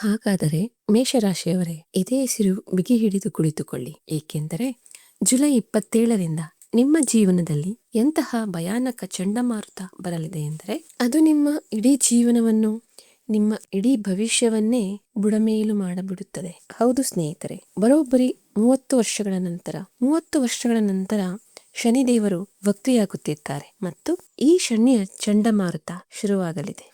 ಹಾಗಾದರೆ ಮೇಷರಾಶಿಯವರೇ, ಇದೇ ಸಿರು ಬಿಗಿ ಹಿಡಿದು ಕುಳಿತುಕೊಳ್ಳಿ. ಏಕೆಂದರೆ ಜುಲೈ 27ರಿಂದ ನಿಮ್ಮ ಜೀವನದಲ್ಲಿ ಎಂತಹ ಭಯಾನಕ ಚಂಡಮಾರುತ ಬರಲಿದೆ ಎಂದರೆ ಅದು ನಿಮ್ಮ ಇಡೀ ಜೀವನವನ್ನು, ನಿಮ್ಮ ಇಡೀ ಭವಿಷ್ಯವನ್ನೇ ಬುಡಮೇಲು ಮಾಡಿಬಿಡುತ್ತದೆ. ಹೌದು ಸ್ನೇಹಿತರೆ, ಬರೋಬ್ಬರಿ 30 ವರ್ಷಗಳ ನಂತರ ಶನಿದೇವರು ವಕ್ರಿಯಾಗುತ್ತಿದ್ದಾರೆ ಮತ್ತು ಈ ಶನಿಯ ಚಂಡಮಾರುತ ಶುರುವಾಗಲಿದೆ.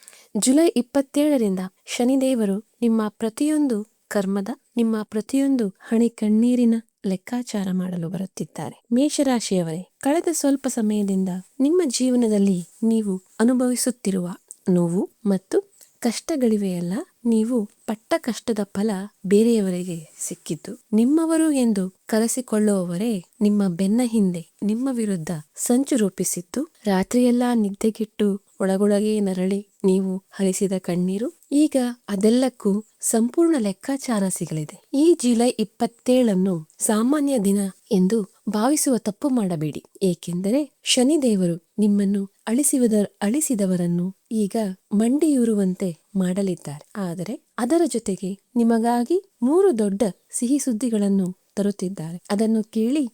ಜುಲೈ 27ರಿಂದ ಶನಿದೇವರು ನಿಮ್ಮ ಪ್ರತಿಯೊಂದು ಕರ್ಮದ, ನಿಮ್ಮ ಪ್ರತಿಯೊಂದು ಹಣಿ ಕಣ್ಣೀರಿನ ಲೆಕ್ಕಾಚಾರ ಮಾಡಲು ಬರುತ್ತಿದ್ದಾರೆ. ಮೇಷರಾಶಿಯವರೇ, ಕಳೆದ ಸ್ವಲ್ಪ ಸಮಯದಿಂದ ನಿಮ್ಮ ಜೀವನದಲ್ಲಿ ನೀವು ಅನುಭವಿಸುತ್ತಿರುವ ನೋವು ಮತ್ತು ಕಷ್ಟಗಳಿವೆಯಲ್ಲ, ನೀವು ಪಟ್ಟ ಕಷ್ಟದ ಫಲ ಬೇರೆಯವರಿಗೆ ಸಿಕ್ಕಿದ್ದು. ನಿಮ್ಮವರು ಎಂದು ಕರೆಸಿಕೊಳ್ಳುವವರೇ ನಿಮ್ಮ ಬೆನ್ನ ಹಿಂದೆ ನಿಮ್ಮ ವಿರುದ್ಧ ಸಂಚು ರೂಪಿಸಿದ್ದು. ರಾತ್ರಿಯೆಲ್ಲ ನಿದ್ದೆಗೆಟ್ಟು ಒಳಗೊಳಗೆ ನರಳಿ ನೀವು ಹರಿಸಿದ ಕಣ್ಣೀರು ಈಗ ಅದೆಲ್ಲಕ್ಕೂ ಸಂಪೂರ್ಣ ಲೆಕ್ಕಾಚಾರ ಸಿಗಲಿದೆ. ಈ ಜುಲೈ 27 ಸಾಮಾನ್ಯ ದಿನ ಎಂದು ಭಾವಿಸುವ ತಪ್ಪು ಮಾಡಬೇಡಿ. ಏಕೆಂದರೆ ಶನಿದೇವರು ನಿಮ್ಮನ್ನು ಅಳಿಸಿದವರನ್ನು ಈಗ ಮಂಡಿಯೂರುವಂತೆ ಮಾಡಲಿದ್ದಾರೆ. ಆದರೆ ಅದರ ಜೊತೆಗೆ ನಿಮಗಾಗಿ 3 ದೊಡ್ಡ ಸಿಹಿ ಸುದ್ದಿಗಳನ್ನು ತರುತ್ತಿದ್ದಾರೆ. ಅದನ್ನು ಕೇಳಿ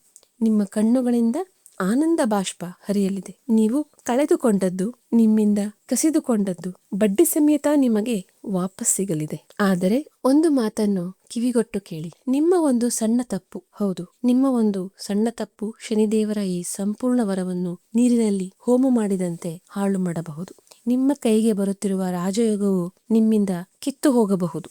ನಿಮ್ಮ ಕಣ್ಣುಗಳಿಂದ ಆನಂದ ಬಾಷ್ಪ ಹರಿಯಲಿದೆ. ನೀವು ಕಳೆದುಕೊಂಡದ್ದು, ನಿಮ್ಮಿಂದ ಕಸಿದುಕೊಂಡದ್ದು ಬಡ್ಡಿ ಸಮೇತ ನಿಮಗೆ ವಾಪಸ್ ಸಿಗಲಿದೆ. ಆದರೆ ಒಂದು ಮಾತನ್ನು ಕಿವಿಗೊಟ್ಟು ಕೇಳಿ. ನಿಮ್ಮ ಒಂದು ಸಣ್ಣ ತಪ್ಪು, ಹೌದು, ನಿಮ್ಮ ಒಂದು ಸಣ್ಣ ತಪ್ಪು ಶನಿದೇವರ ಈ ಸಂಪೂರ್ಣ ವರವನ್ನು ನೀರಿನಲ್ಲಿ ಹೋಮ ಮಾಡಿದಂತೆ ಹಾಳು ಮಾಡಬಹುದು. ನಿಮ್ಮ ಕೈಗೆ ಬರುತ್ತಿರುವ ರಾಜಯೋಗವು ನಿಮ್ಮಿಂದ ಕಿತ್ತು ಹೋಗಬಹುದು.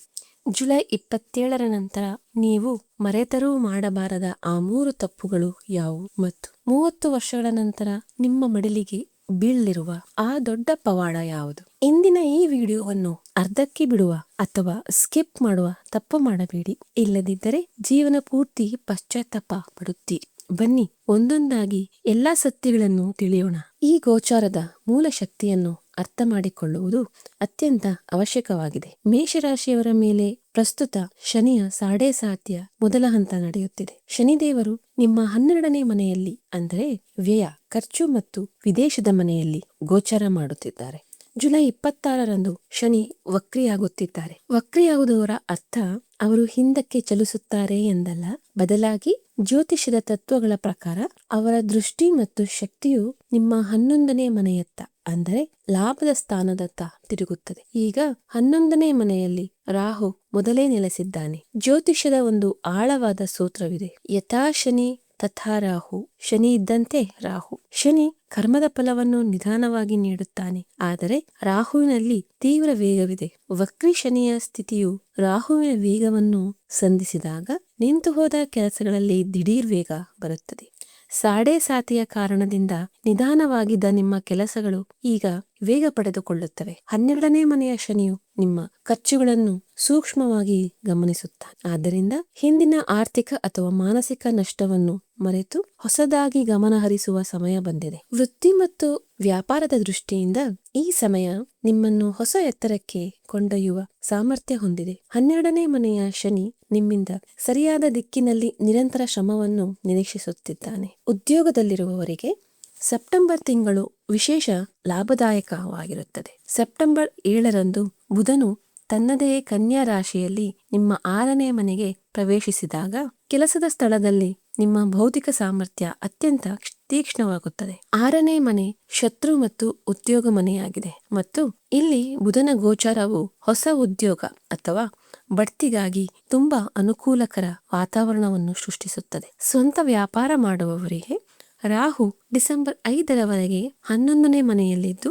ಜುಲೈ 27 ನಂತರ ನೀವು ಮರೆತರೂ ಮಾಡಬಾರದ ಆ 3 ತಪ್ಪುಗಳು ಯಾವುವು ಮತ್ತು 30 ವರ್ಷಗಳ ನಂತರ ನಿಮ್ಮ ಮಡಿಲಿಗೆ ಬೀಳಲಿರುವ ಆ ದೊಡ್ಡ ಪವಾಡ ಯಾವುದು? ಇಂದಿನ ಈ ವಿಡಿಯೋವನ್ನು ಅರ್ಧಕ್ಕೆ ಬಿಡುವ ಅಥವಾ ಸ್ಕಿಪ್ ಮಾಡುವ ತಪ್ಪು ಮಾಡಬೇಡಿ. ಇಲ್ಲದಿದ್ದರೆ ಜೀವನ ಪೂರ್ತಿ ಪಶ್ಚಾತ್ತಾಪ ಪಡುತ್ತೀರಿ. ಬನ್ನಿ ಒಂದೊಂದಾಗಿ ಎಲ್ಲಾ ಸತ್ಯಗಳನ್ನು ತಿಳಿಯೋಣ. ಈ ಗೋಚಾರದ ಮೂಲ ಶಕ್ತಿಯನ್ನು ಅರ್ಥ ಮಾಡಿಕೊಳ್ಳುವುದು ಅತ್ಯಂತ ಅವಶ್ಯಕವಾಗಿದೆ. ಮೇಷರಾಶಿಯವರ ಮೇಲೆ ಪ್ರಸ್ತುತ ಶನಿಯ ಸಾಡೇಸಾತ್ಯ ಮೊದಲ ಹಂತ ನಡೆಯುತ್ತಿದೆ. ಶನಿದೇವರು ನಿಮ್ಮ 12ನೇ ಮನೆಯಲ್ಲಿ, ಅಂದರೆ ವ್ಯಯ, ಖರ್ಚು ಮತ್ತು ವಿದೇಶದ ಮನೆಯಲ್ಲಿ ಗೋಚಾರ ಮಾಡುತ್ತಿದ್ದಾರೆ. ಜುಲೈ 26ರಂದು ಶನಿ ವಕ್ರಿಯಾಗುತ್ತಿದ್ದಾರೆ. ವಕ್ರಿಯಾಗುವುದರ ಅರ್ಥ ಅವರು ಹಿಂದಕ್ಕೆ ಚಲಿಸುತ್ತಾರೆ ಎಂದಲ್ಲ, ಬದಲಾಗಿ ಜ್ಯೋತಿಷ್ಯದ ತತ್ವಗಳ ಪ್ರಕಾರ ಅವರ ದೃಷ್ಟಿ ಮತ್ತು ಶಕ್ತಿಯು ನಿಮ್ಮ 11ನೇ ಮನೆಯತ್ತ, ಅಂದರೆ ಲಾಭದ ಸ್ಥಾನದತ್ತ ತಿರುಗುತ್ತದೆ. ಈಗ 11ನೇ ಮನೆಯಲ್ಲಿ ರಾಹು ಮೊದಲೇ ನೆಲೆಸಿದ್ದಾನೆ. ಜ್ಯೋತಿಷ್ಯದ ಒಂದು ಆಳವಾದ ಸೂತ್ರವಿದೆ: ಯಥಾ ಶನಿ ತಥಾ ರಾಹು. ಶನಿ ಇದ್ದಂತೆ ರಾಹು. ಶನಿ ಕರ್ಮದ ಫಲವನ್ನು ನಿಧಾನವಾಗಿ ನೀಡುತ್ತಾನೆ, ಆದರೆ ರಾಹುವಿನಲ್ಲಿ ತೀವ್ರ ವೇಗವಿದೆ. ವಕ್ರಿ ಶನಿಯ ಸ್ಥಿತಿಯು ರಾಹುವಿನ ವೇಗವನ್ನು ಸಂಧಿಸಿದಾಗ ನಿಂತು ಹೋದ ಕೆಲಸಗಳಲ್ಲಿ ದಿಢೀರ್ ವೇಗ ಬರುತ್ತದೆ. ಸಾಡೇಸಾತಿಯ ಕಾರಣದಿಂದ ನಿಧಾನವಾಗಿದ್ದ ನಿಮ್ಮ ಕೆಲಸಗಳು ಈಗ ವೇಗ ಪಡೆದುಕೊಳ್ಳುತ್ತವೆ. 12ನೇ ಮನೆಯ ಶನಿಯು ನಿಮ್ಮ ಖರ್ಚುಗಳನ್ನು ಸೂಕ್ಷ್ಮವಾಗಿ ಗಮನಿಸುತ್ತಾನೆ. ಆದ್ದರಿಂದ ಹಿಂದಿನ ಆರ್ಥಿಕ ಅಥವಾ ಮಾನಸಿಕ ನಷ್ಟವನ್ನು ಮರೆತು ಹೊಸದಾಗಿ ಗಮನ ಹರಿಸುವ ಸಮಯ ಬಂದಿದೆ. ವೃತ್ತಿ ಮತ್ತು ವ್ಯಾಪಾರದ ದೃಷ್ಟಿಯಿಂದ ಈ ಸಮಯ ನಿಮ್ಮನ್ನು ಹೊಸ ಎತ್ತರಕ್ಕೆ ಕೊಂಡೊಯ್ಯುವ ಸಾಮರ್ಥ್ಯ ಹೊಂದಿದೆ. 12ನೇ ಮನೆಯ ಶನಿ ನಿಮ್ಮಿಂದ ಸರಿಯಾದ ದಿಕ್ಕಿನಲ್ಲಿ ನಿರಂತರ ಶ್ರಮವನ್ನು ನಿರೀಕ್ಷಿಸುತ್ತಿದ್ದಾನೆ. ಉದ್ಯೋಗದಲ್ಲಿರುವವರಿಗೆ ಸೆಪ್ಟೆಂಬರ್ ತಿಂಗಳು ವಿಶೇಷ ಲಾಭದಾಯಕವಾಗಿರುತ್ತದೆ. ಸೆಪ್ಟೆಂಬರ್ 7ರಂದು ಬುಧನು ತನ್ನದೇ ಕನ್ಯಾ ರಾಶಿಯಲ್ಲಿ ನಿಮ್ಮ 6ನೇ ಮನೆಗೆ ಪ್ರವೇಶಿಸಿದಾಗ ಕೆಲಸದ ಸ್ಥಳದಲ್ಲಿ ನಿಮ್ಮ ಭೌತಿಕ ಸಾಮರ್ಥ್ಯ ಅತ್ಯಂತ ತೀಕ್ಷ್ಣವಾಗುತ್ತದೆ. 6ನೇ ಮನೆ ಶತ್ರು ಮತ್ತು ಉದ್ಯೋಗ ಮನೆಯಾಗಿದೆ ಮತ್ತು ಇಲ್ಲಿ ಬುಧನ ಗೋಚಾರವು ಹೊಸ ಉದ್ಯೋಗ ಅಥವಾ ಬಡ್ತಿಗಾಗಿ ತುಂಬಾ ಅನುಕೂಲಕರ ವಾತಾವರಣವನ್ನು ಸೃಷ್ಟಿಸುತ್ತದೆ. ಸ್ವಂತ ವ್ಯಾಪಾರ ಮಾಡುವವರಿಗೆ ರಾಹು ಡಿಸೆಂಬರ್ 5ರವರೆಗೆ 11ನೇ ಮನೆಯಲ್ಲಿದ್ದು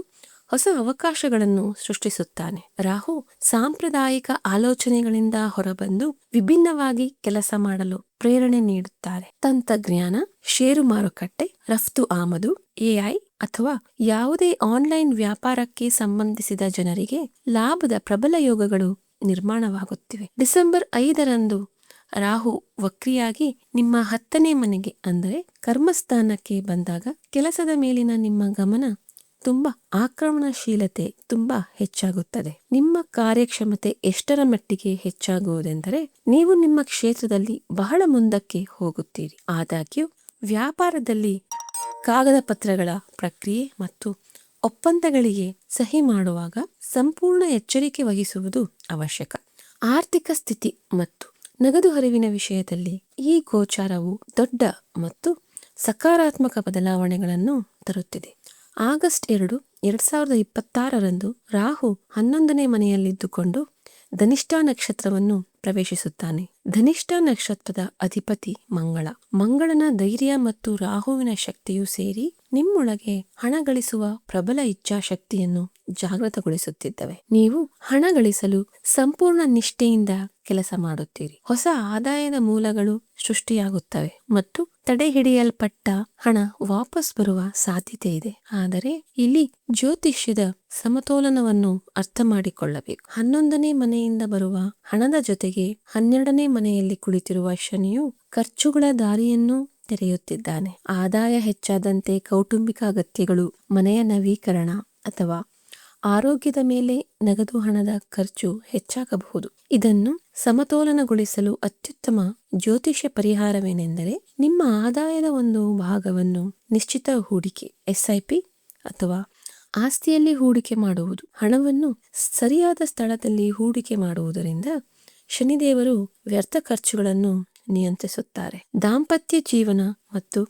ಹೊಸ ಅವಕಾಶಗಳನ್ನು ಸೃಷ್ಟಿಸುತ್ತಾನೆ. ರಾಹು ಸಾಂಪ್ರದಾಯಿಕ ಆಲೋಚನೆಗಳಿಂದ ಹೊರಬಂದು ವಿಭಿನ್ನವಾಗಿ ಕೆಲಸ ಮಾಡಲು ಪ್ರೇರಣೆ ನೀಡುತ್ತಾರೆ. ತಂತ್ರಜ್ಞಾನ, ಷೇರು ಮಾರುಕಟ್ಟೆ, ರಫ್ತು ಆಮದು, AI ಅಥವಾ ಯಾವುದೇ ಆನ್ಲೈನ್ ವ್ಯಾಪಾರಕ್ಕೆ ಸಂಬಂಧಿಸಿದ ಜನರಿಗೆ ಲಾಭದ ಪ್ರಬಲ ಯೋಗಗಳು ನಿರ್ಮಾಣವಾಗುತ್ತಿವೆ. ಡಿಸೆಂಬರ್ 5ರಂದು ರಾಹು ವಕ್ರಿಯಾಗಿ ನಿಮ್ಮ 10ನೇ ಮನೆಗೆ, ಅಂದರೆ ಕರ್ಮಸ್ಥಾನಕ್ಕೆ ಬಂದಾಗ ಕೆಲಸದ ಮೇಲಿನ ನಿಮ್ಮ ಗಮನ ತುಂಬಾ ಆಕ್ರಮಣಶೀಲತೆ ತುಂಬಾ ಹೆಚ್ಚಾಗುತ್ತದೆ. ನಿಮ್ಮ ಕಾರ್ಯಕ್ಷಮತೆ ಎಷ್ಟರ ಮಟ್ಟಿಗೆ ಹೆಚ್ಚಾಗುವುದೆಂದರೆ ನೀವು ನಿಮ್ಮ ಕ್ಷೇತ್ರದಲ್ಲಿ ಬಹಳ ಮುಂದಕ್ಕೆ ಹೋಗುತ್ತೀರಿ. ಆದಾಗ್ಯೂ ವ್ಯಾಪಾರದಲ್ಲಿ ಕಾಗದ ಪತ್ರಗಳ ಪ್ರಕ್ರಿಯೆ ಮತ್ತು ಒಪ್ಪಂದಗಳಿಗೆ ಸಹಿ ಮಾಡುವಾಗ ಸಂಪೂರ್ಣ ಎಚ್ಚರಿಕೆ ವಹಿಸುವುದು ಅವಶ್ಯಕ. ಆರ್ಥಿಕ ಸ್ಥಿತಿ ಮತ್ತು ನಗದು ಹರಿವಿನ ವಿಷಯದಲ್ಲಿ ಈ ಗೋಚಾರವು ದೊಡ್ಡ ಮತ್ತು ಸಕಾರಾತ್ಮಕ ಬದಲಾವಣೆಗಳನ್ನು ತರುತ್ತಿದೆ. ಆಗಸ್ಟ್ 2, 2026ರಂದು ರಾಹು 11ನೇ ಮನೆಯಲ್ಲಿದ್ದುಕೊಂಡು ಧನಿಷ್ಠ ನಕ್ಷತ್ರವನ್ನು ಪ್ರವೇಶಿಸುತ್ತಾನೆ. ಧನಿಷ್ಠ ನಕ್ಷತ್ರದ ಅಧಿಪತಿ ಮಂಗಳ. ಮಂಗಳನ ಧೈರ್ಯ ಮತ್ತು ರಾಹುವಿನ ಶಕ್ತಿಯು ಸೇರಿ ನಿಮ್ಮೊಳಗೆ ಹಣ ಗಳಿಸುವ ಪ್ರಬಲ ಇಚ್ಛಾಶಕ್ತಿಯನ್ನು ಜಾಗೃತಗೊಳಿಸುತ್ತಿದ್ದವೆ. ನೀವು ಹಣ ಗಳಿಸಲು ಸಂಪೂರ್ಣ ನಿಷ್ಠೆಯಿಂದ ಕೆಲಸ ಮಾಡುತ್ತೀರಿ. ಹೊಸ ಆದಾಯದ ಮೂಲಗಳು ಸೃಷ್ಟಿಯಾಗುತ್ತವೆ ಮತ್ತು ತಡೆ ಹಿಡಿಯಲ್ಪಟ್ಟ ಹಣ ವಾಪಸ್ ಬರುವ ಸಾಧ್ಯತೆ ಇದೆ. ಆದರೆ ಇಲ್ಲಿ ಜ್ಯೋತಿಷ್ಯದ ಸಮತೋಲನವನ್ನು ಅರ್ಥ ಮಾಡಿಕೊಳ್ಳಬೇಕು. 11ನೇ ಮನೆಯಿಂದ ಬರುವ ಹಣದ ಜೊತೆಗೆ 12ನೇ ಮನೆಯಲ್ಲಿ ಕುಳಿತಿರುವ ಶನಿಯು ಖರ್ಚುಗಳ ದಾರಿಯನ್ನು ತೆರೆಯುತ್ತಿದ್ದಾನೆ. ಆದಾಯ ಹೆಚ್ಚಾದಂತೆ ಕೌಟುಂಬಿಕ ಅಗತ್ಯಗಳು, ಮನೆಯ ನವೀಕರಣ ಅಥವಾ ಆರೋಗ್ಯದ ಮೇಲೆ ನಗದು ಹಣದ ಖರ್ಚು ಹೆಚ್ಚಾಗಬಹುದು. ಇದನ್ನು ಸಮತೋಲನಗೊಳಿಸಲು ಅತ್ಯುತ್ತಮ ಜ್ಯೋತಿಷ್ಯ ಪರಿಹಾರವೇನೆಂದರೆ ನಿಮ್ಮ ಆದಾಯದ ಒಂದು ಭಾಗವನ್ನು ನಿಶ್ಚಿತ ಹೂಡಿಕೆ SIP ಅಥವಾ ಆಸ್ತಿಯಲ್ಲಿ ಹೂಡಿಕೆ ಮಾಡುವುದು. ಹಣವನ್ನು ಸರಿಯಾದ ಸ್ಥಳದಲ್ಲಿ ಹೂಡಿಕೆ ಮಾಡುವುದರಿಂದ ಶನಿದೇವರು ವ್ಯರ್ಥ ಖರ್ಚುಗಳನ್ನು ನಿಯಂತ್ರಿಸುತ್ತಾರೆ. ದಾಂಪತ್ಯ ಜೀವನ ಮತ್ತು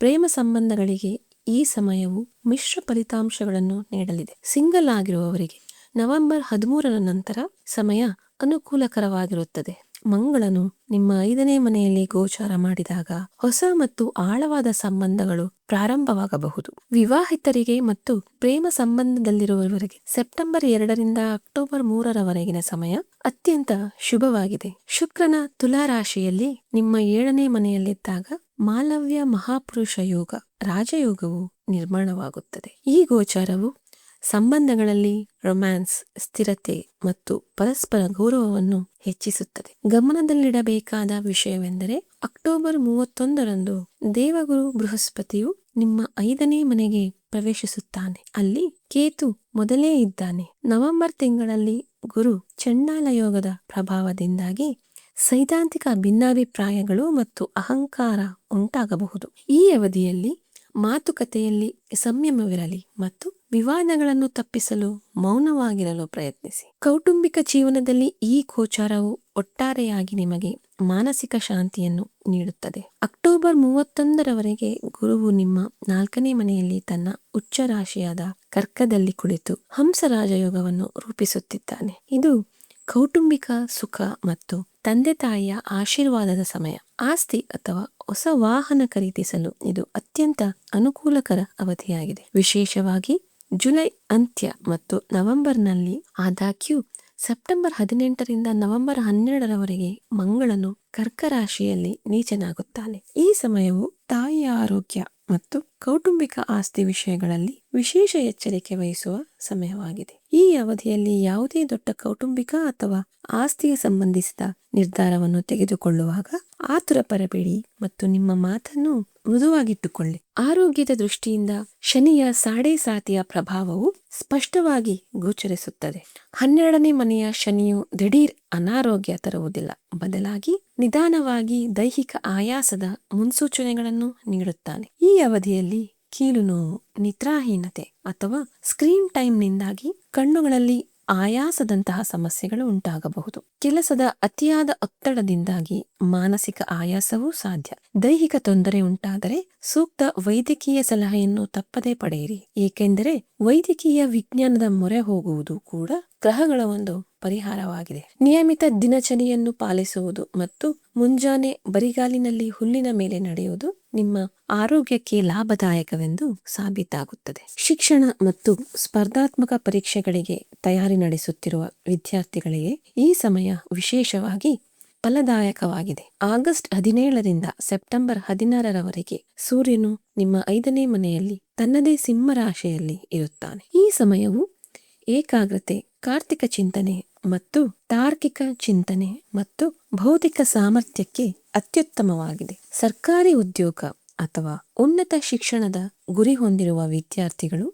ಪ್ರೇಮ ಸಂಬಂಧಗಳಿಗೆ ಈ ಸಮಯವು ಮಿಶ್ರ ಫಲಿತಾಂಶಗಳನ್ನು ನೀಡಲಿದೆ. ಸಿಂಗಲ್ ಆಗಿರುವವರಿಗೆ ನವೆಂಬರ್ 13ರ ನಂತರ ಸಮಯ ಅನುಕೂಲಕರವಾಗಿರುತ್ತದೆ. ಮಂಗಳನು ನಿಮ್ಮ 5ನೇ ಮನೆಯಲ್ಲಿ ಗೋಚಾರ ಮಾಡಿದಾಗ ಹೊಸ ಮತ್ತು ಆಳವಾದ ಸಂಬಂಧಗಳು ಪ್ರಾರಂಭವಾಗಬಹುದು. ವಿವಾಹಿತರಿಗೆ ಮತ್ತು ಪ್ರೇಮ ಸಂಬಂಧದಲ್ಲಿರುವವರಿಗೆ ಸೆಪ್ಟೆಂಬರ್ 2ರಿಂದ ಅಕ್ಟೋಬರ್ 3ರವರೆಗಿನ ಸಮಯ ಅತ್ಯಂತ ಶುಭವಾಗಿದೆ. ಶುಕ್ರನ ತುಲಾ ರಾಶಿಯಲ್ಲಿ ನಿಮ್ಮ 7ನೇ ಮನೆಯಲ್ಲಿದ್ದಾಗ ಮಾಲವ್ಯ ಮಹಾಪುರುಷ ಯೋಗ, ರಾಜಯೋಗವು ನಿರ್ಮಾಣವಾಗುತ್ತದೆ. ಈ ಗೋಚಾರವು ಸಂಬಂಧಗಳಲ್ಲಿ ರೊಮ್ಯಾನ್ಸ್, ಸ್ಥಿರತೆ ಮತ್ತು ಪರಸ್ಪರ ಗೌರವವನ್ನು ಹೆಚ್ಚಿಸುತ್ತದೆ. ಗಮನದಲ್ಲಿಡಬೇಕಾದ ವಿಷಯವೆಂದರೆ ಅಕ್ಟೋಬರ್ 31ರಂದು ದೇವಗುರು ಬೃಹಸ್ಪತಿಯು ನಿಮ್ಮ 5ನೇ ಮನೆಗೆ ಪ್ರವೇಶಿಸುತ್ತಾನೆ. ಅಲ್ಲಿ ಕೇತು ಮೊದಲೇ ಇದ್ದಾನೆ. ನವೆಂಬರ್ ತಿಂಗಳಲ್ಲಿ ಗುರು ಚಂಡಾಲ ಯೋಗದ ಪ್ರಭಾವದಿಂದಾಗಿ ಸೈದ್ಧಾಂತಿಕ ಭಿನ್ನಾಭಿಪ್ರಾಯಗಳು ಮತ್ತು ಅಹಂಕಾರ ಉಂಟಾಗಬಹುದು. ಈ ಅವಧಿಯಲ್ಲಿ ಮಾತುಕತೆಯಲ್ಲಿ ಸಂಯಮವಿರಲಿ ಮತ್ತು ವಿವಾದಗಳನ್ನು ತಪ್ಪಿಸಲು ಮೌನವಾಗಿರಲು ಪ್ರಯತ್ನಿಸಿ. ಕೌಟುಂಬಿಕ ಜೀವನದಲ್ಲಿ ಈ ಗೋಚಾರವು ಒಟ್ಟಾರೆಯಾಗಿ ನಿಮಗೆ ಮಾನಸಿಕ ಶಾಂತಿಯನ್ನು ನೀಡುತ್ತದೆ. ಅಕ್ಟೋಬರ್ 31ರವರೆಗೆ ಗುರುವು ನಿಮ್ಮ 4ನೇ ಮನೆಯಲ್ಲಿ ತನ್ನ ಉಚ್ಚ ರಾಶಿಯಾದ ಕರ್ಕದಲ್ಲಿ ಕುಳಿತು ಹಂಸ ರಾಜಯೋಗವನ್ನು ರೂಪಿಸುತ್ತಿದ್ದಾನೆ. ಇದು ಕೌಟುಂಬಿಕ ಸುಖ ಮತ್ತು ತಂದೆ ತಾಯಿಯ ಆಶೀರ್ವಾದದ ಸಮಯ. ಆಸ್ತಿ ಅಥವಾ ಹೊಸ ವಾಹನ ಖರೀದಿಸಲು ಇದು ಅತ್ಯಂತ ಅನುಕೂಲಕರ ಅವಧಿಯಾಗಿದೆ. ವಿಶೇಷವಾಗಿ ಜುಲೈ ಅಂತ್ಯ ಮತ್ತು ನವೆಂಬರ್ನಲ್ಲಿ. ಆದಾಗ್ಯೂ ಸೆಪ್ಟೆಂಬರ್ 18ರಿಂದ ನವೆಂಬರ್ 12ರವರೆಗೆ ಮಂಗಳನು ಕರ್ಕ ರಾಶಿಯಲ್ಲಿ ನೀಚನಾಗುತ್ತಾನೆ. ಈ ಸಮಯವು ತಾಯಿಯ ಆರೋಗ್ಯ ಮತ್ತು ಕೌಟುಂಬಿಕ ಆಸ್ತಿ ವಿಷಯಗಳಲ್ಲಿ ವಿಶೇಷ ಎಚ್ಚರಿಕೆ ವಹಿಸುವ ಸಮಯವಾಗಿದೆ. ಈ ಅವಧಿಯಲ್ಲಿ ಯಾವುದೇ ದೊಡ್ಡ ಕೌಟುಂಬಿಕ ಅಥವಾ ಆಸ್ತಿಗೆ ಸಂಬಂಧಿಸಿದ ನಿರ್ಧಾರವನ್ನು ತೆಗೆದುಕೊಳ್ಳುವಾಗ ಆತುರ ಪಡಬೇಡಿ ಮತ್ತು ನಿಮ್ಮ ಮಾತನ್ನು ಮೃದುವಾಗಿಟ್ಟುಕೊಳ್ಳಿ. ಆರೋಗ್ಯದ ದೃಷ್ಟಿಯಿಂದ ಶನಿಯ ಸಾಡೆಸಾತಿಯ ಪ್ರಭಾವವು ಸ್ಪಷ್ಟವಾಗಿ ಗೋಚರಿಸುತ್ತದೆ. 12ನೇ ಮನೆಯ ಶನಿಯು ದಿಢೀರ್ ಅನಾರೋಗ್ಯ ತರುವುದಿಲ್ಲ, ಬದಲಾಗಿ ನಿಧಾನವಾಗಿ ದೈಹಿಕ ಆಯಾಸದ ಮುನ್ಸೂಚನೆಗಳನ್ನು ನೀಡುತ್ತಾನೆ. ಈ ಅವಧಿಯಲ್ಲಿ ಕೀಲು ನೋವು, ನಿದ್ರಾಹೀನತೆ ಅಥವಾ ಸ್ಕ್ರೀನ್ ಟೈಮ್ನಿಂದಾಗಿ ಕಣ್ಣುಗಳಲ್ಲಿ ಆಯಾಸದಂತಹ ಸಮಸ್ಯೆಗಳು ಉಂಟಾಗಬಹುದು. ಕೆಲಸದ ಅತಿಯಾದ ಒತ್ತಡದಿಂದಾಗಿ ಮಾನಸಿಕ ಆಯಾಸವೂ ಸಾಧ್ಯ. ದೈಹಿಕ ತೊಂದರೆ ಉಂಟಾದರೆ ಸೂಕ್ತ ವೈದ್ಯಕೀಯ ಸಲಹೆಯನ್ನು ತಪ್ಪದೇ ಪಡೆಯಿರಿ, ಏಕೆಂದರೆ ವೈದ್ಯಕೀಯ ವಿಜ್ಞಾನದ ಮೊರೆ ಹೋಗುವುದು ಕೂಡ ಗ್ರಹಗಳ ಒಂದು ಪರಿಹಾರವಾಗಿದೆ. ನಿಯಮಿತ ದಿನಚರಿಯನ್ನು ಪಾಲಿಸುವುದು ಮತ್ತು ಮುಂಜಾನೆ ಬರಿಗಾಲಿನಲ್ಲಿ ಹುಲ್ಲಿನ ಮೇಲೆ ನಡೆಯುವುದು ನಿಮ್ಮ ಆರೋಗ್ಯಕ್ಕೆ ಲಾಭದಾಯಕವೆಂದು ಸಾಬೀತಾಗುತ್ತದೆ. ಶಿಕ್ಷಣ ಮತ್ತು ಸ್ಪರ್ಧಾತ್ಮಕ ಪರೀಕ್ಷೆಗಳಿಗೆ ತಯಾರಿ ನಡೆಸುತ್ತಿರುವ ವಿದ್ಯಾರ್ಥಿಗಳಿಗೆ ಈ ಸಮಯ ವಿಶೇಷವಾಗಿ ಫಲದಾಯಕವಾಗಿದೆ. ಆಗಸ್ಟ್ 17ರಿಂದ ಸೆಪ್ಟೆಂಬರ್ 16ರವರೆಗೆ ಸೂರ್ಯನು ನಿಮ್ಮ 5ನೇ ಮನೆಯಲ್ಲಿ ತನ್ನದೇ ಸಿಂಹ ರಾಶಿಯಲ್ಲಿ ಇರುತ್ತಾನೆ. ಈ ಸಮಯವು ಏಕಾಗ್ರತೆ, ಕಾರ್ತಿಕ ಚಿಂತನೆ ಮತ್ತು ತಾರ್ಕಿಕ ಚಿಂತನೆ ಮತ್ತು ಭೌತಿಕ ಸಾಮರ್ಥ್ಯಕ್ಕೆ ಅತ್ಯುತ್ತಮವಾಗಿದೆ. ಸರ್ಕಾರಿ ಉದ್ಯೋಗ ಅಥವಾ ಉನ್ನತ ಶಿಕ್ಷಣದ ಗುರಿ ಹೊಂದಿರುವ ವಿದ್ಯಾರ್ಥಿಗಳು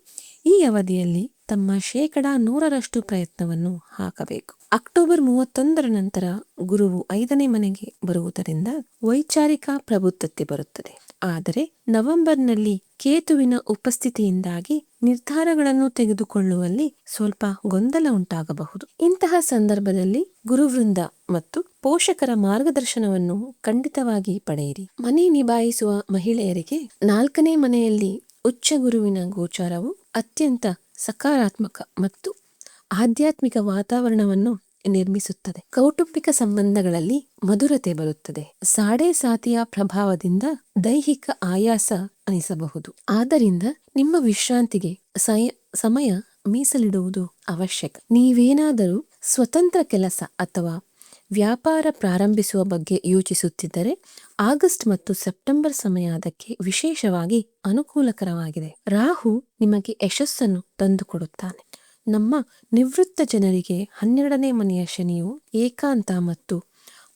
ಈ ಅವಧಿಯಲ್ಲಿ ತಮ್ಮ 100% ಪ್ರಯತ್ನವನ್ನು ಹಾಕಬೇಕು. ಅಕ್ಟೋಬರ್ 31ರ ನಂತರ ಗುರುವು 5ನೇ ಮನೆಗೆ ಬರುವುದರಿಂದ ವೈಚಾರಿಕ ಪ್ರಬುದ್ಧತೆ ಬರುತ್ತದೆ. ಆದರೆ ನವೆಂಬರ್ನಲ್ಲಿ ಕೇತುವಿನ ಉಪಸ್ಥಿತಿಯಿಂದಾಗಿ ನಿರ್ಧಾರಗಳನ್ನು ತೆಗೆದುಕೊಳ್ಳುವಲ್ಲಿ ಸ್ವಲ್ಪ ಗೊಂದಲ ಉಂಟಾಗಬಹುದು. ಇಂತಹ ಸಂದರ್ಭದಲ್ಲಿ ಗುರುವೃಂದ ಮತ್ತು ಪೋಷಕರ ಮಾರ್ಗದರ್ಶನವನ್ನು ಖಂಡಿತವಾಗಿ ಪಡೆಯಿರಿ. ಮನೆ ನಿಭಾಯಿಸುವ ಮಹಿಳೆಯರಿಗೆ 4ನೇ ಮನೆಯಲ್ಲಿ ಉಚ್ಚ ಗುರುವಿನ ಗೋಚಾರವು ಅತ್ಯಂತ ಸಕಾರಾತ್ಮಕ ಮತ್ತು ಆಧ್ಯಾತ್ಮಿಕ ವಾತಾವರಣವನ್ನು ನಿರ್ಮಿಸುತ್ತದೆ. ಕೌಟುಂಬಿಕ ಸಂಬಂಧಗಳಲ್ಲಿ ಮಧುರತೆ ಬರುತ್ತದೆ. ಸಾಡೆ ಸಾತಿಯ ಪ್ರಭಾವದಿಂದ ದೈಹಿಕ ಆಯಾಸ ಅನಿಸಬಹುದು. ಆದ್ದರಿಂದ ನಿಮ್ಮ ವಿಶ್ರಾಂತಿಗೆ ಸಮಯ ಮೀಸಲಿಡುವುದು ಅವಶ್ಯಕ. ನೀವೇನಾದರೂ ಸ್ವತಂತ್ರ ಕೆಲಸ ಅಥವಾ ವ್ಯಾಪಾರ ಪ್ರಾರಂಭಿಸುವ ಬಗ್ಗೆ ಯೋಚಿಸುತ್ತಿದ್ದರೆ ಆಗಸ್ಟ್ ಮತ್ತು ಸೆಪ್ಟೆಂಬರ್ ಸಮಯ ಅದಕ್ಕೆ ವಿಶೇಷವಾಗಿ ಅನುಕೂಲಕರವಾಗಿದೆ. ರಾಹು ನಿಮಗೆ ಯಶಸ್ಸನ್ನು ತಂದುಕೊಡುತ್ತಾನೆ. ನಮ್ಮ ನಿವೃತ್ತ ಜನರಿಗೆ 12ನೇ ಮನೆಯ ಶನಿಯು ಏಕಾಂತ ಮತ್ತು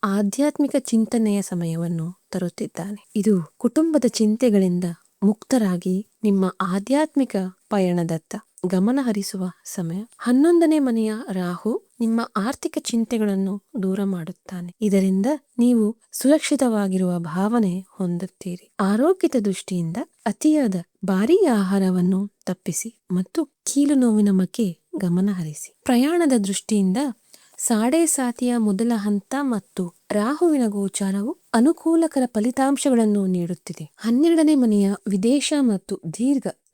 ಆಧ್ಯಾತ್ಮಿಕ ಚಿಂತನೆಯ ಸಮಯವನ್ನು ತರುತ್ತಿದ್ದಾನೆ. ಇದು ಕುಟುಂಬದ ಚಿಂತೆಗಳಿಂದ ಮುಕ್ತರಾಗಿ ನಿಮ್ಮ ಆಧ್ಯಾತ್ಮಿಕ ಪಯಣದತ್ತ ಗಮನ ಹರಿಸುವ ಸಮಯ. 11ನೇ ಮನೆಯ ರಾಹು ನಿಮ್ಮ ಆರ್ಥಿಕ ಚಿಂತೆಗಳನ್ನು ದೂರ ಮಾಡುತ್ತಾನೆ. ಇದರಿಂದ ನೀವು ಸುರಕ್ಷಿತವಾಗಿರುವ ಭಾವನೆ ಹೊಂದುತ್ತೀರಿ. ಆರೋಗ್ಯದ ದೃಷ್ಟಿಯಿಂದ ಅತಿಯಾದ ಭಾರೀ ಆಹಾರವನ್ನು ತಪ್ಪಿಸಿ ಮತ್ತು ಕೀಲು ನೋವಿನ ಬಗ್ಗೆ ಗಮನ ಹರಿಸಿ. ಪ್ರಯಾಣದ ದೃಷ್ಟಿಯಿಂದ ಸಾಡೆ ಸಾತಿಯ ಮೊದಲ ಹಂತ ಮತ್ತು ರಾಹುವಿನ ಗೋಚಾರವು ಅನುಕೂಲಕರ ಫಲಿತಾಂಶಗಳನ್ನು ನೀಡುತ್ತಿದೆ. 12ನೇ ಮನೆಯ ವಿದೇಶ ಮತ್ತು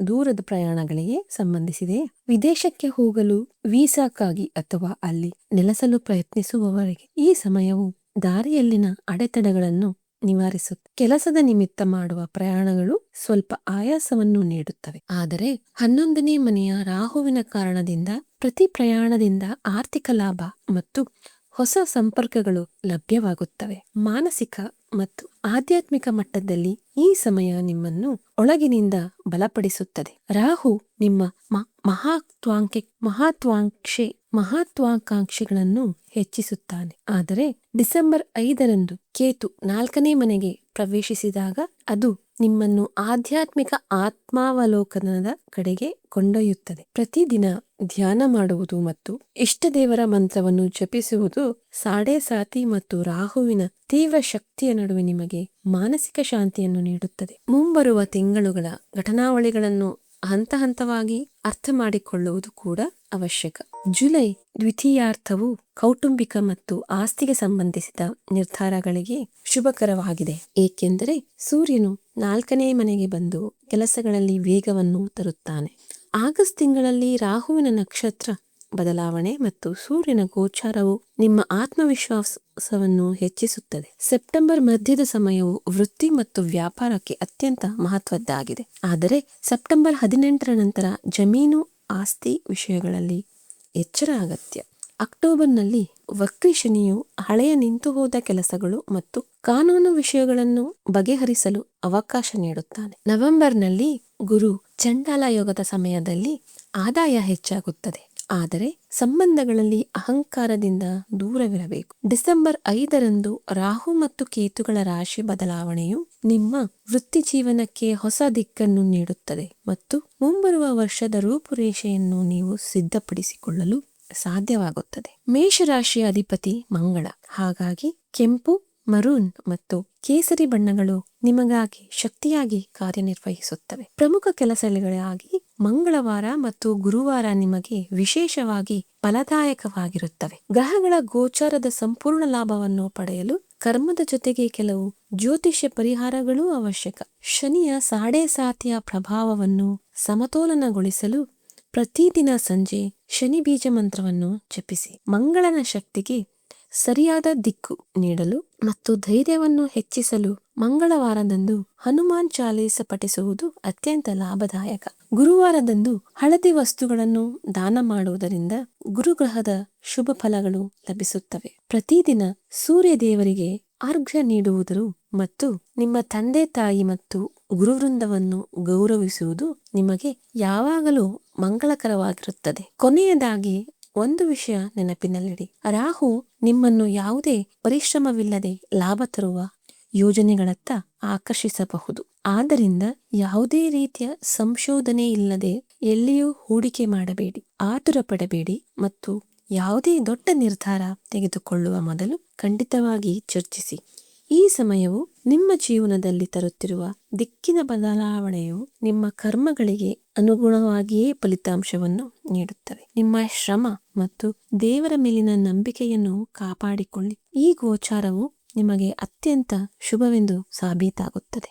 ದೂರದ ಪ್ರಯಾಣಗಳಿಗೆ ಸಂಬಂಧಿಸಿದೆ. ವಿದೇಶಕ್ಕೆ ಹೋಗಲು ವೀಸಾಕ್ಕಾಗಿ ಅಥವಾ ಅಲ್ಲಿ ನೆಲೆಸಲು ಪ್ರಯತ್ನಿಸುವವರಿಗೆ ಈ ಸಮಯವು ದಾರಿಯಲ್ಲಿನ ಅಡೆತಡೆಗಳನ್ನು ನಿವಾರಿಸುತ್ತೆ. ಕೆಲಸದ ನಿಮಿತ್ತ ಮಾಡುವ ಪ್ರಯಾಣಗಳು ಸ್ವಲ್ಪ ಆಯಾಸವನ್ನು ನೀಡುತ್ತವೆ. ಆದರೆ 11ನೇ ಮನೆಯ ರಾಹುವಿನ ಕಾರಣದಿಂದ ಪ್ರತಿ ಪ್ರಯಾಣದಿಂದ ಆರ್ಥಿಕ ಲಾಭ ಮತ್ತು ಹೊಸ ಸಂಪರ್ಕಗಳು ಲಭ್ಯವಾಗುತ್ತವೆ. ಮಾನಸಿಕ ಮತ್ತು ಆಧ್ಯಾತ್ಮಿಕ ಮಟ್ಟದಲ್ಲಿ ಈ ಸಮಯ ನಿಮ್ಮನ್ನು ಒಳಗಿನಿಂದ ಬಲಪಡಿಸುತ್ತದೆ. ರಾಹು ನಿಮ್ಮ ಮಹತ್ವಾಕಾಂಕ್ಷೆಗಳನ್ನು ಹೆಚ್ಚಿಸುತ್ತಾನೆ. ಆದರೆ ಡಿಸೆಂಬರ್ 5ರಂದು ಕೇತು 4ನೇ ಮನೆಗೆ ಪ್ರವೇಶಿಸಿದಾಗ ಅದು ನಿಮ್ಮನ್ನು ಆಧ್ಯಾತ್ಮಿಕ ಆತ್ಮಾವಲೋಕನದ ಕಡೆಗೆ ಕೊಂಡೊಯ್ಯುತ್ತದೆ. ಪ್ರತಿದಿನ ಧ್ಯಾನ ಮಾಡುವುದು ಮತ್ತು ಇಷ್ಟದೇವರ ಮಂತ್ರವನ್ನು ಜಪಿಸುವುದು ಸಾಡೆ ಸಾತಿ ಮತ್ತು ರಾಹುವಿನ ತೀವ್ರ ಶಕ್ತಿಯ ನಡುವೆ ನಿಮಗೆ ಮಾನಸಿಕ ಶಾಂತಿಯನ್ನು ನೀಡುತ್ತದೆ. ಮುಂಬರುವ ತಿಂಗಳುಗಳ ಘಟನಾವಳಿಗಳನ್ನು ಹಂತ ಹಂತವಾಗಿ ಅರ್ಥ ಮಾಡಿಕೊಳ್ಳುವುದು ಕೂಡ ಅವಶ್ಯಕ. ಜುಲೈ ದ್ವಿತೀಯಾರ್ಧವು ಕೌಟುಂಬಿಕ ಮತ್ತು ಆಸ್ತಿಗೆ ಸಂಬಂಧಿಸಿದ ನಿರ್ಧಾರಗಳಿಗೆ ಶುಭಕರವಾಗಿದೆ, ಏಕೆಂದರೆ ಸೂರ್ಯನು 4ನೇ ಮನೆಗೆ ಬಂದು ಕೆಲಸಗಳಲ್ಲಿ ವೇಗವನ್ನು ತರುತ್ತಾನೆ. ಆಗಸ್ಟ್ ತಿಂಗಳಲ್ಲಿ ರಾಹುವಿನ ನಕ್ಷತ್ರ ಬದಲಾವಣೆ ಮತ್ತು ಸೂರ್ಯನ ಗೋಚಾರವು ನಿಮ್ಮ ಆತ್ಮವಿಶ್ವಾಸವನ್ನು ಹೆಚ್ಚಿಸುತ್ತದೆ. ಸೆಪ್ಟೆಂಬರ್ ಮಧ್ಯದ ಸಮಯವು ವೃತ್ತಿ ಮತ್ತು ವ್ಯಾಪಾರಕ್ಕೆ ಅತ್ಯಂತ ಮಹತ್ವದ್ದಾಗಿದೆ. ಆದರೆ ಸೆಪ್ಟೆಂಬರ್ 18ರ ನಂತರ ಜಮೀನು ಆಸ್ತಿ ವಿಷಯಗಳಲ್ಲಿ ಎಚ್ಚರ ಅಗತ್ಯ. ಅಕ್ಟೋಬರ್ನಲ್ಲಿ ವಕ್ರಿ ಶನಿಯು ಹಳೆಯ ನಿಂತುಹೋದ ಕೆಲಸಗಳು ಮತ್ತು ಕಾನೂನು ವಿಷಯಗಳನ್ನು ಬಗೆಹರಿಸಲು ಅವಕಾಶ ನೀಡುತ್ತಾನೆ. ನವೆಂಬರ್ನಲ್ಲಿ ಗುರು ಚಂಡಾಲ ಯೋಗದ ಸಮಯದಲ್ಲಿ ಆದಾಯ ಹೆಚ್ಚಾಗುತ್ತದೆ, ಆದರೆ ಸಂಬಂಧಗಳಲ್ಲಿ ಅಹಂಕಾರದಿಂದ ದೂರವಿರಬೇಕು. ಡಿಸೆಂಬರ್ 5ರಂದು ರಾಹು ಮತ್ತು ಕೇತುಗಳ ರಾಶಿ ಬದಲಾವಣೆಯು ನಿಮ್ಮ ವೃತ್ತಿ ಜೀವನಕ್ಕೆ ಹೊಸ ದಿಕ್ಕನ್ನು ನೀಡುತ್ತದೆ ಮತ್ತು ಮುಂಬರುವ ವರ್ಷದ ರೂಪುರೇಷೆಯನ್ನು ನೀವು ಸಿದ್ಧಪಡಿಸಿಕೊಳ್ಳಲು ಸಾಧ್ಯವಾಗುತ್ತದೆ. ಮೇಷರಾಶಿಯ ಅಧಿಪತಿ ಮಂಗಳ, ಹಾಗಾಗಿ ಕೆಂಪು, ಮರೂನ್ ಮತ್ತು ಕೇಸರಿ ಬಣ್ಣಗಳು ನಿಮಗಾಗಿ ಶಕ್ತಿಯಾಗಿ ಕಾರ್ಯನಿರ್ವಹಿಸುತ್ತವೆ. ಪ್ರಮುಖ ಕೆಲಸಗಳಿಗಾಗಿ ಮಂಗಳವಾರ ಮತ್ತು ಗುರುವಾರ ನಿಮಗೆ ವಿಶೇಷವಾಗಿ ಫಲದಾಯಕವಾಗಿರುತ್ತವೆ. ಗ್ರಹಗಳ ಗೋಚಾರದ ಸಂಪೂರ್ಣ ಲಾಭವನ್ನು ಪಡೆಯಲು ಕರ್ಮದ ಜೊತೆಗೆ ಕೆಲವು ಜ್ಯೋತಿಷ್ಯ ಪರಿಹಾರಗಳೂ ಅವಶ್ಯಕ. ಶನಿಯ ಸಾಡೆ ಸಾತಿಯ ಪ್ರಭಾವವನ್ನು ಸಮತೋಲನಗೊಳಿಸಲು ಪ್ರತಿದಿನ ಸಂಜೆ ಶನಿ ಬೀಜ ಮಂತ್ರವನ್ನು ಜಪಿಸಿ. ಮಂಗಳನ ಶಕ್ತಿಗೆ ಸರಿಯಾದ ದಿಕ್ಕು ನೀಡಲು ಮತ್ತು ಧೈರ್ಯವನ್ನು ಹೆಚ್ಚಿಸಲು ಮಂಗಳವಾರದಂದು ಹನುಮಾನ್ ಚಾಲೀಸ ಪಠಿಸುವುದು ಅತ್ಯಂತ ಲಾಭದಾಯಕ. ಗುರುವಾರದಂದು ಹಳದಿ ವಸ್ತುಗಳನ್ನು ದಾನ ಮಾಡುವುದರಿಂದ ಗುರುಗ್ರಹದ ಶುಭ ಫಲಗಳು ಲಭಿಸುತ್ತವೆ. ಪ್ರತಿದಿನ ಸೂರ್ಯ ದೇವರಿಗೆ ಅರ್ಘ್ಯ ನೀಡುವುದು ಮತ್ತು ನಿಮ್ಮ ತಂದೆ ತಾಯಿ ಮತ್ತು ಗುರುವೃಂದವನ್ನು ಗೌರವಿಸುವುದು ನಿಮಗೆ ಯಾವಾಗಲೂ ಮಂಗಳಕರವಾಗಿರುತ್ತದೆ. ಕೊನೆಯದಾಗಿ ಒಂದು ವಿಷಯ ನೆನಪಿನಲ್ಲಿಡಿ, ರಾಹು ನಿಮ್ಮನ್ನು ಯಾವುದೇ ಪರಿಶ್ರಮವಿಲ್ಲದೆ ಲಾಭ ತರುವ ಯೋಜನೆಗಳತ್ತ ಆಕರ್ಷಿಸಬಹುದು. ಆದ್ದರಿಂದ ಯಾವುದೇ ರೀತಿಯ ಸಂಶೋಧನೆ ಇಲ್ಲದೆ ಎಲ್ಲಿಯೂ ಹೂಡಿಕೆ ಮಾಡಬೇಡಿ, ಆತುರ ಪಡಬೇಡಿ ಮತ್ತು ಯಾವುದೇ ದೊಡ್ಡ ನಿರ್ಧಾರ ತೆಗೆದುಕೊಳ್ಳುವ ಮೊದಲು ಖಂಡಿತವಾಗಿ ಚರ್ಚಿಸಿ. ಈ ಸಮಯವು ನಿಮ್ಮ ಜೀವನದಲ್ಲಿ ತರುತ್ತಿರುವ ದಿಕ್ಕಿನ ಬದಲಾವಣೆಯು ನಿಮ್ಮ ಕರ್ಮಗಳಿಗೆ ಅನುಗುಣವಾಗಿಯೇ ಫಲಿತಾಂಶವನ್ನು ನೀಡುತ್ತವೆ. ನಿಮ್ಮ ಶ್ರಮ ಮತ್ತು ದೇವರ ಮೇಲಿನ ನಂಬಿಕೆಯನ್ನು ಕಾಪಾಡಿಕೊಳ್ಳಿ. ಈ ಗೋಚಾರವು ನಿಮಗೆ ಅತ್ಯಂತ ಶುಭವೆಂದು ಸಾಬೀತಾಗುತ್ತದೆ.